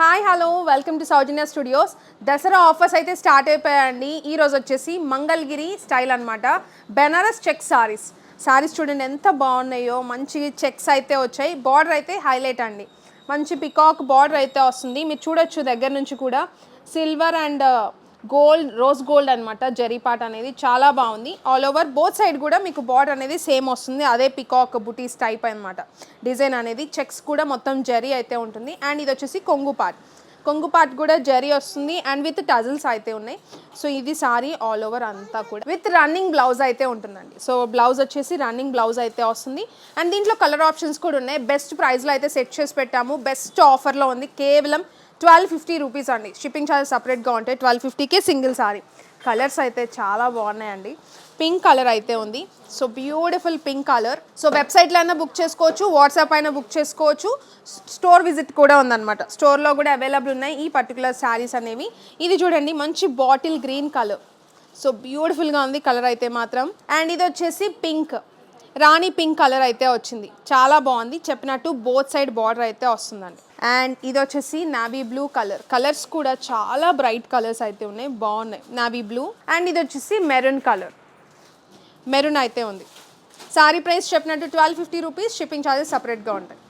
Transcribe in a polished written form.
Hi hello welcome to Soujanya studios. Dasara offers అయితే start అయిపోయాయండి. ఈరోజు వచ్చేసి మంగళగిరి స్టైల్ అనమాట. బెనారస్ చెక్ సారీస్ చూడండి ఎంత బాగున్నాయో. మంచి చెక్స్ అయితే వచ్చాయి. బార్డర్ అయితే హైలైట్ అండి. మంచి పికాక్ బార్డర్ అయితే వస్తుంది. మీరు చూడొచ్చు దగ్గర నుంచి కూడా. Silver and gold, rose gold అనమాట. జరీ పార్ట్ అనేది చాలా బాగుంది. ఆల్ ఓవర్ బోత్ సైడ్ కూడా మీకు బార్డర్ అనేది సేమ్ వస్తుంది. అదే పికాక్ బుటీస్ టైప్ అనమాట. డిజైన్ అనేది చెక్స్ కూడా మొత్తం జరీ అయితే ఉంటుంది. అండ్ ఇది వచ్చేసి కొంగు పార్ట్ కూడా జరీ వస్తుంది అండ్ విత్ టజల్స్ అయితే ఉన్నాయి. సో ఇది సారీ ఆల్ ఓవర్ అంతా కూడా విత్ రన్నింగ్ బ్లౌజ్ అయితే ఉంటుందండి. సో బ్లౌజ్ వచ్చేసి రన్నింగ్ బ్లౌజ్ అయితే వస్తుంది. అండ్ దీంట్లో కలర్ ఆప్షన్స్ కూడా ఉన్నాయి. బెస్ట్ ప్రైస్లో అయితే సెట్ చేసి పెట్టాము. బెస్ట్ ఆఫర్లో ఉంది. కేవలం 1250 రూపీస్ అండి. షిప్పింగ్ ఛార్జెస్ సపరేట్గా ఉంటాయి. 1250కే సింగిల్ సారీ. కలర్స్ అయితే చాలా బాగున్నాయండి. పింక్ కలర్ అయితే ఉంది. So beautiful pink colour. So వెబ్సైట్లో అయినా బుక్ చేసుకోవచ్చు, వాట్సాప్ అయినా బుక్ చేసుకోవచ్చు. స్టోర్ విజిట్ కూడా ఉందన్నమాట. స్టోర్లో కూడా అవైలబుల్ ఉన్నాయి ఈ పర్టికులర్ శారీస్ అనేవి. ఇది చూడండి మంచి బాటిల్ గ్రీన్ కలర్. సో బ్యూటిఫుల్గా ఉంది కలర్ అయితే మాత్రం. అండ్ ఇది వచ్చేసి పింక్, రాణి పింక్ కలర్ అయితే వచ్చింది. చాలా బాగుంది. చెప్పినట్టు బోత్ సైడ్ బార్డర్ అయితే వస్తుందండి. అండ్ ఇది వచ్చేసి నావీ బ్లూ కలర్. కలర్స్ కూడా చాలా బ్రైట్ కలర్స్ అయితే ఉన్నాయి, బాగున్నాయి. Navy blue. అండ్ ఇది వచ్చేసి మెరూన్ కలర్, మెరూన్ అయితే ఉంది. సారీ ప్రైస్ చెప్పినట్టు 1250 రూపీస్. షిప్పింగ్ ఛార్జెస్ సపరేట్గా ఉంటాయి.